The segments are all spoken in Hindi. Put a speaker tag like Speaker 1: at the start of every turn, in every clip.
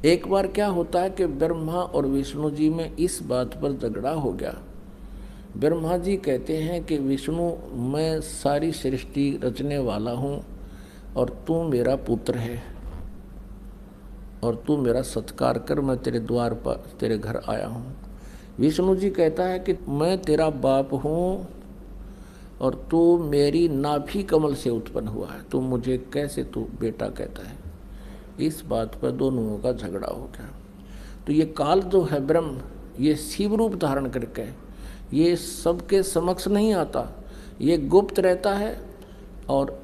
Speaker 1: एक बार क्या होता है कि ब्रह्मा और विष्णु जी में इस बात पर झगड़ा हो गया। ब्रह्मा जी कहते हैं कि विष्णु, मैं सारी सृष्टि रचने वाला हूँ और तू मेरा पुत्र है और तू मेरा सत्कार कर, मैं तेरे द्वार पर तेरे घर आया हूँ। विष्णु जी कहता है कि मैं तेरा बाप हूँ और तू मेरी नाभि कमल से उत्पन्न हुआ है, तू मुझे कैसे तू बेटा कहता है। इस बात पर दोनों का झगड़ा हो गया। तो ये काल जो है ब्रह्म, ये शिव रूप धारण करके, ये सबके समक्ष नहीं आता, ये गुप्त रहता है और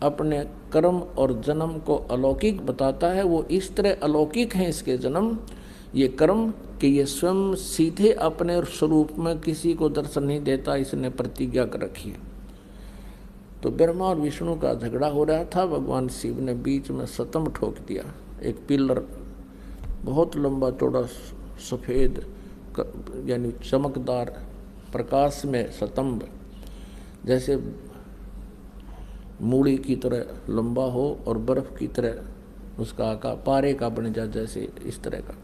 Speaker 1: अपने कर्म और जन्म को अलौकिक बताता है। वो इस तरह अलौकिक हैं इसके जन्म, ये कर्म, कि ये स्वयं सीधे अपने स्वरूप में किसी को दर्शन नहीं देता, इसने प्रतिज्ञा कर रखी है। तो ब्रह्मा और विष्णु का झगड़ा हो रहा था। भगवान शिव ने बीच में सतंब ठोक दिया। एक पिलर, बहुत लंबा चौड़ा सफ़ेद यानी चमकदार प्रकाश में सतंब, जैसे मूड़ी की तरह लंबा हो और बर्फ की तरह उसका आकार पारे का बन जाए, जैसे इस तरह का।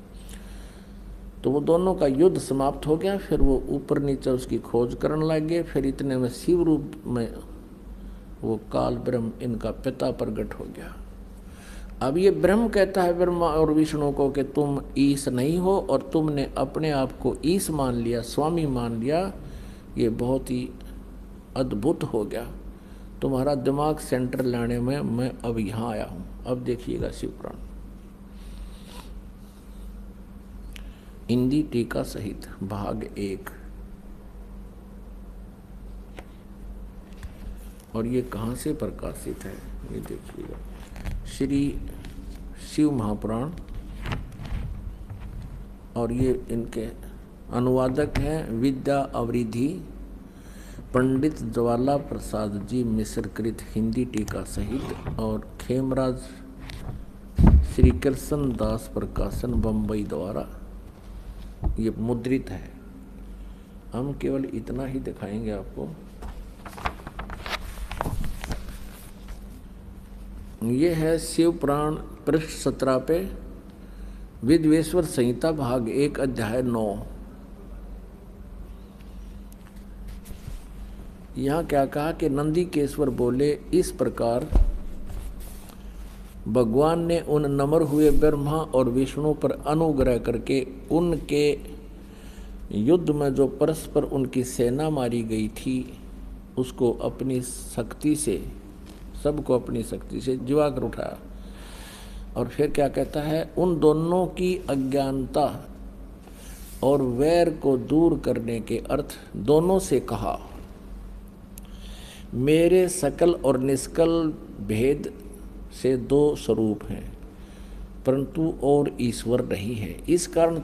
Speaker 1: तो वो दोनों का युद्ध समाप्त हो गया। फिर वो ऊपर नीचे उसकी खोज करने लग गए। फिर इतने में शिव रूप में वो काल ब्रह्म इनका पिता प्रकट हो गया। अब ये ब्रह्म कहता है ब्रह्मा और विष्णु को कि तुम ईश नहीं हो और तुमने अपने आप को ईश मान लिया, स्वामी मान लिया। ये बहुत ही अद्भुत हो गया। तुम्हारा दिमाग सेंटर लाने में मैं अब यहाँ आया हूँ। अब देखिएगा शिवपुराण हिंदी टीका सहित भाग 1। और ये कहाँ से प्रकाशित है ये देखिएगा, श्री शिव महापुराण। और ये इनके अनुवादक हैं विद्या अवरिधि पंडित ज्वाला प्रसाद जी मिश्र कृत हिंदी टीका सहित, और खेमराज श्री कृष्ण दास प्रकाशन बम्बई द्वारा ये मुद्रित है। हम केवल इतना ही दिखाएंगे आपको। ये है शिव पुराण पृष्ठ 17 पे विद्वेश्वर संहिता भाग 1 अध्याय 9। यहाँ क्या कहा कि नंदीकेश्वर बोले, इस प्रकार भगवान ने उन नम्र हुए ब्रह्मा और विष्णु पर अनुग्रह करके उनके युद्ध में जो परस्पर उनकी सेना मारी गई थी उसको अपनी शक्ति से, सबको अपनी शक्ति से जीवा कर उठाया। और फिर क्या कहता है, उन दोनों की अज्ञानता और वैर को दूर करने के अर्थ दोनों से कहा, मेरे सकल और निष्कल भेद से दो स्वरूप हैं परंतु और ईश्वर नहीं है। इस कारण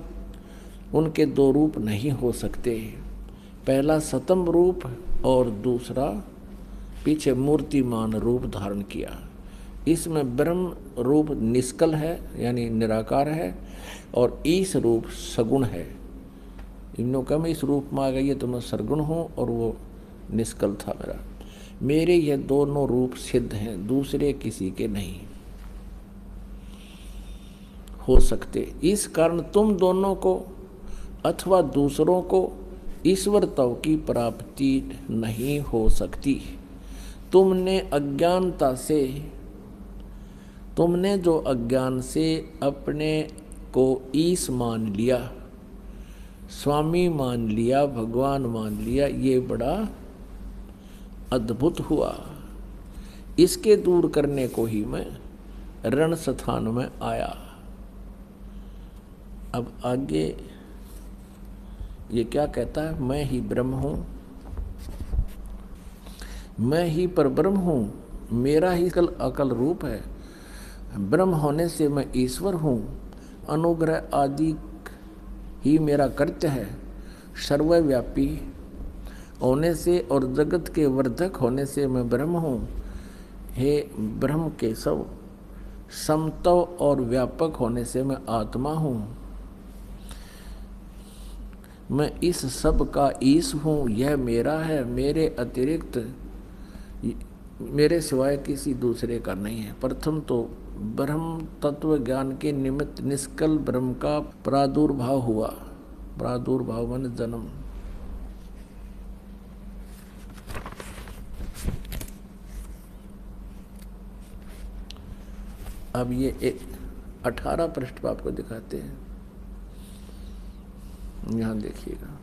Speaker 1: उनके दो रूप नहीं हो सकते। पहला सतम रूप और दूसरा पीछे मूर्तिमान रूप धारण किया। इसमें ब्रह्म रूप निष्कल है यानी निराकार है और ईश रूप सगुण है। इन्हों का मैं इस रूप में आ गई है तो मैं सरगुण हूँ और वो निष्कल था मेरा। मेरे ये दोनों रूप सिद्ध हैं, दूसरे किसी के नहीं हो सकते। इस कारण तुम दोनों को अथवा दूसरों को ईश्वरत्व की प्राप्ति नहीं हो सकती। तुमने जो अज्ञान से अपने को ईश मान लिया, स्वामी मान लिया, भगवान मान लिया, ये बड़ा अद्भुत हुआ। इसके दूर करने को ही मैं रण स्थान में आया। अब आगे ये क्या कहता है, मैं ही ब्रह्म हूँ, मैं ही परब्रह्म हूँ, मेरा ही अकल रूप है। ब्रह्म होने से मैं ईश्वर हूँ, अनुग्रह आदि ही मेरा कृत्य है। सर्वव्यापी होने से और जगत के वर्धक होने से मैं ब्रह्म हूँ। हे ब्रह्म के सब समत्व और व्यापक होने से मैं आत्मा हूँ। मैं इस सब का ईश हूँ, यह मेरा है, मेरे अतिरिक्त मेरे सिवाय किसी दूसरे का नहीं है। प्रथम तो ब्रह्म तत्व ज्ञान के निमित्त निष्कल ब्रह्म का प्रादुर्भाव हुआ। प्रादुर्भाव माने जन्म। अब ये 18 पृष्ठ पर आपको दिखाते हैं, यहाँ देखिएगा।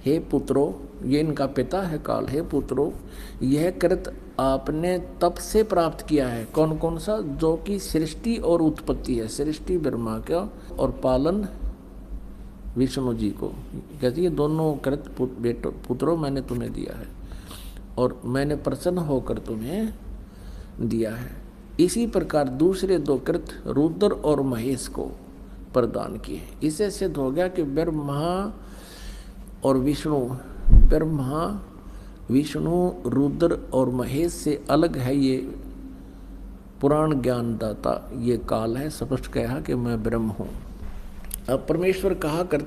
Speaker 1: हे पुत्रो, ये इनका पिता है काल। हे पुत्रो, यह कृत आपने तप से प्राप्त किया है। कौन कौन सा? जो कि सृष्टि और उत्पत्ति है। सृष्टि ब्रह्मा का और पालन विष्णु जी को। कहती है दोनों कृत पुत्रों मैंने तुम्हें दिया है और मैंने प्रसन्न होकर तुम्हें दिया है। इसी प्रकार दूसरे दो कृत रुद्र और महेश को प्रदान किए। इससे सिद्ध हो गया कि ब्रह्मा और विष्णु, ब्रह्मा विष्णु रुद्र और महेश से अलग है ये पुराण ज्ञानदाता, ये काल है। स्पष्ट कहा कि मैं ब्रह्म हूँ। अब परमेश्वर कहा करते